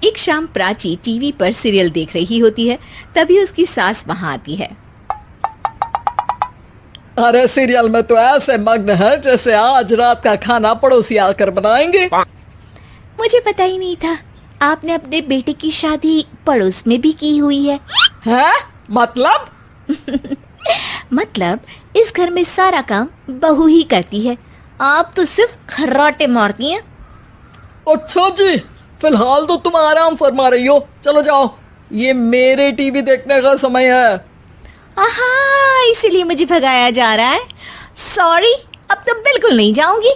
एक शाम प्राची टीवी पर सीरियल देख रही होती है। तभी उसकी सास वहां आती है। अरे सीरियल में तो ऐसे मग्न है जैसे आज रात का खाना पड़ोसी आकर बनाएंगे। मुझे पता ही नहीं था आपने अपने बेटे की शादी पड़ोस में भी की हुई है। हैं? मतलब? मतलब इस घर में सारा काम बहू ही करती है, आप तो सिर्फ खर्राटे मारती हैं। अच्छा जी, फिलहाल तो तुम आराम फरमा रही हो, चलो जाओ, ये मेरे टीवी देखने का समय है। आहा, इसीलिए मुझे भगाया जा रहा है। सॉरी, अब तो बिल्कुल नहीं जाऊंगी।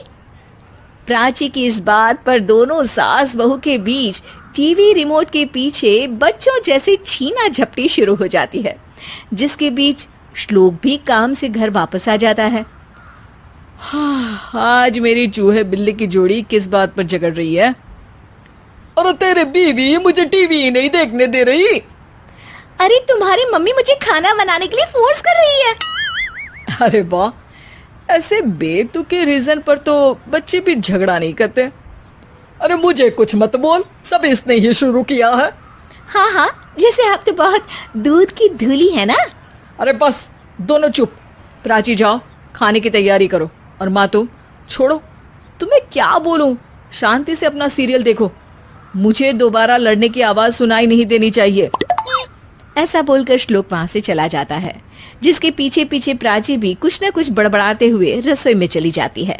प्राची की इस बात पर दोनों सास बहू के बीच टीवी रिमोट के पीछे बच्चों जैसे छीना झपटी शुरू हो जाती है, जिसके बीच श्लोक भी काम से घर वापस आ जाता है। आज मेरी चूहे बिल्ली की जोड़ी किस बात पर झगड़ रही है? अरे तेरे बीवी मुझे टीवी ही नहीं देखने दे रही। अरे तुम्हारी मम्मी मुझे खाना बनाने के लिए फोर्स कर रही है। अरे वाह, ऐसे बेतुके रीजन पर तो बच्चे भी झगड़ा नहीं करते। अरे मुझे कुछ मत बोल, सब इसने ही शुरू किया है। हाँ हाँ, जैसे आप तो बहुत दूध की धूली है ना। अरे बस दोनों चुप। प्राची जाओ, खाने की तैयारी करो। और माँ तुम छोड़ो, तुम्हें क्या बोलूं, शांति से अपना सीरियल देखो, मुझे दोबारा लड़ने की आवाज सुनाई नहीं देनी चाहिए। ऐसा बोलकर श्लोक वहां से चला जाता है, जिसके पीछे पीछे प्राची भी कुछ न कुछ बड़बड़ाते हुए रसोई में चली जाती है।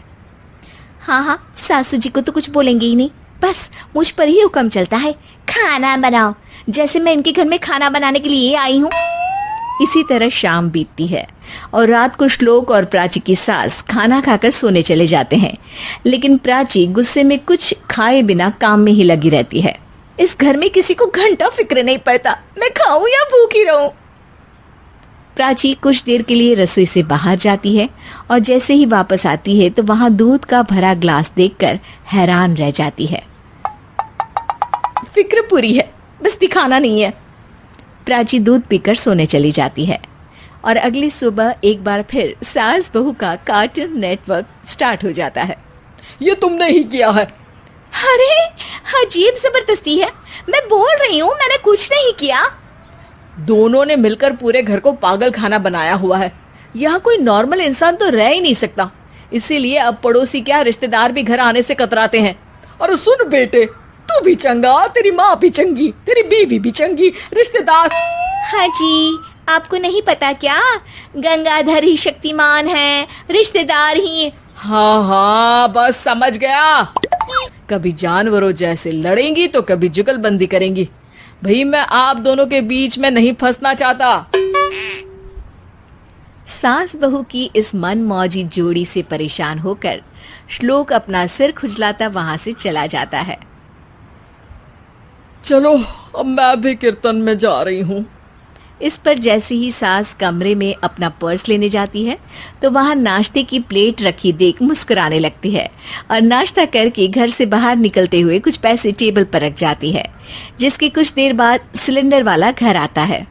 हाँ हाँ, सासू जी को तो कुछ बोलेंगे ही नहीं, बस मुझ पर ही हुक्म चलता है, खाना बनाओ, जैसे मैं इनके घर में खाना बनाने के लिए आई हूँ। इसी तरह शाम बीतती है और रात को श्लोक और प्राची की सास खाना खाकर सोने चले जाते हैं, लेकिन प्राची गुस्से में कुछ खाए बिना काम में ही लगी रहती है। इस घर में किसी को घंटा फिक्र नहीं पड़ता, मैं खाऊं या भूखी रहूं। प्राची कुछ देर के लिए रसोई से बाहर जाती है और जैसे ही वापस आती है तो वहां दूध का भरा ग्लास देखकर हैरान रह जाती है। फिक्र पूरी है, बस दिखाना नहीं है। प्राची दूध पीकर सोने चली जाती है और अगली सुबह एक बार फिर सास बहू का कार्टून नेटवर्क स्टार्ट हो जाता है। ये तुमने ही किया है। अरे अजीब जबरदस्ती है, मैं बोल रही हूँ मैंने कुछ नहीं किया। दोनों ने मिलकर पूरे घर को पागल खाना बनाया हुआ है। यहाँ कोई नॉर्मल इंसान तो रह ही नहीं सकता, इसीलिए अब पड़ोसी क्या रिश्तेदार भी घर आने से कतराते हैं। और सुन बेटे, तू भी चंगा, तेरी माँ भी चंगी, तेरी बीवी भी चंगी, रिश्तेदार। हाँ जी, आपको नहीं पता क्या, गंगाधर ही शक्तिमान है, रिश्तेदार ही। हाँ हाँ, बस समझ गया। कभी जानवरों जैसे लड़ेंगी तो कभी जुगलबंदी करेंगी। भाई मैं आप दोनों के बीच में नहीं फंसना चाहता। सास बहू की इस मनमौजी जोड़ी से परेशान होकर श्लोक अपना सिर खुजलाता वहां से चला जाता है। चलो अब मैं भी कीर्तन में जा रही हूँ। इस पर जैसे ही सास कमरे में अपना पर्स लेने जाती है तो वहां नाश्ते की प्लेट रखी देख मुस्कुराने लगती है और नाश्ता करके घर से बाहर निकलते हुए कुछ पैसे टेबल पर रख जाती है, जिसके कुछ देर बाद सिलेंडर वाला घर आता है।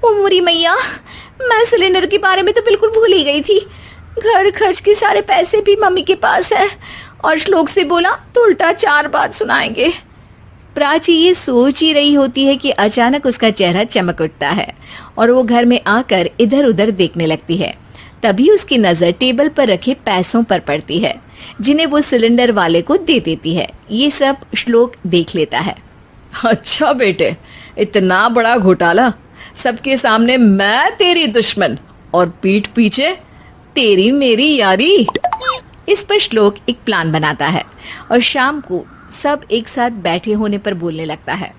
ओ मोरी मैया, मैं सिलेंडर के बारे में तो बिल्कुल भूल ही गई थी। घर खर्च के सारे पैसे भी मम्मी के पास है और श्लोक से बोला तो उल्टा 4 बात सुनाएंगे। प्राची ये सोच ही रही होती है कि अचानक उसका चेहरा चमक उठता है और वो घर में आकर इधर उधर देखने लगती है। तभी उसकी नजर टेबल पर रखे पैसों पर पड़ती है, जिन्हें वो सिलेंडर वाले को दे देती है। ये सब श्लोक देख लेता है। अच्छा बेटे, इतना बड़ा घोटाला, सबके सामने मैं तेरी दुश्मन और पीठ पीछे तेरी मेरी यारी। इस पर श्लोक एक प्लान बनाता है और शाम को सब एक साथ बैठे होने पर बोलने लगता है।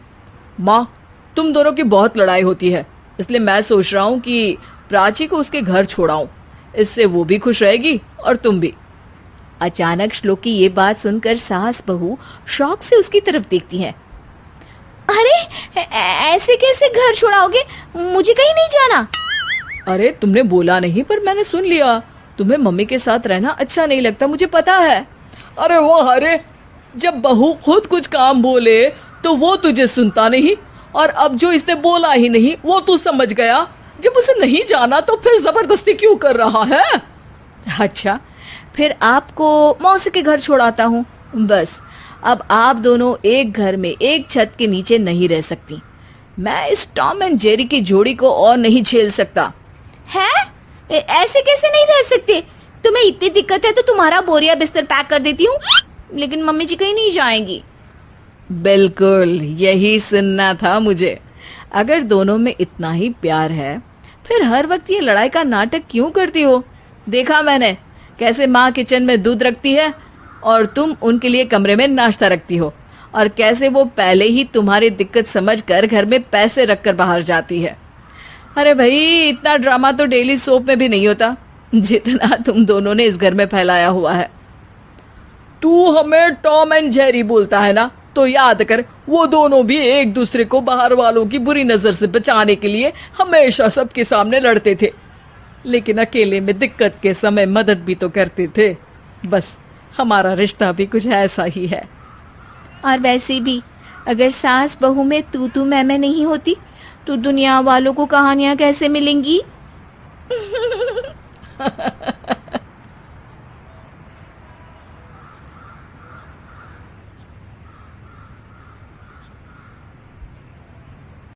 माँ, तुम दोनों की बहुत लड़ाई होती है, इसलिए मैं सोच रहा हूँ कि प्राची को उसके घर छोड़ाऊं, इससे वो भी खुश रहेगी और तुम भी। अचानक श्लोक की ये बात सुनकर सास बहू शौक से उसकी तरफ देखती हैं। अरे ऐसे कैसे घर छोड़ाओगे, मुझे कहीं नहीं जाना। अरे तुमने बोला नहीं पर मैंने सुन लिया, तुम्हें मम्मी के साथ रहना अच्छा नहीं लगता, मुझे पता है। अरे वो, अरे जब बहू खुद कुछ काम बोले तो वो तुझे सुनता नहीं, और अब जो इसने बोला ही नहीं वो तू समझ गया। जब उसे नहीं जाना तो फिर जबरदस्ती क्यों कर रहा है? अच्छा, फिर आपको मौसी के घर छोड़ाता हूँ, बस अब आप दोनों एक घर में एक छत के नीचे नहीं रह सकती। मैं इस टॉम एंड जेरी की जोड़ी को और नहीं झेल सकता। है? ऐसे कैसे नहीं रह सकते? तुम्हें इतनी दिक्कत है तो तुम्हारा बोरिया बिस्तर पैक कर देती हूँ, लेकिन मम्मी जी कहीं नहीं जाएंगी। बिल्कुल यही सुनना था मुझे। अगर दोनों में इतना ही प्यार है फिर हर वक्त ये लड़ाई का नाटक क्यों करती हो? देखा मैंने कैसे माँ किचन में दूध रखती है और तुम उनके लिए कमरे में नाश्ता रखती हो, और कैसे वो पहले ही तुम्हारी दिक्कत समझकर घर में पैसे रखकर बाहर जाती है। अरे भाई, इतना ड्रामा तो डेली सोप में भी नहीं होता जितना तुम दोनों ने इस घर में फैलाया हुआ है। तू हमें टॉम एंड जेरी बोलता है ना, तो याद कर वो दोनों भी एक दूसरे को बाहर वालों की बुरी नजर से बचाने के लिए हमेशा सबके सामने लड़ते थे, लेकिन अकेले में दिक्कत के समय मदद भी तो करते थे। बस हमारा रिश्ता भी कुछ ऐसा ही है। और वैसे भी अगर सास बहू में तू मैं नहीं होती तो दुनिया वालों को कहानियां कैसे मिलेंगी?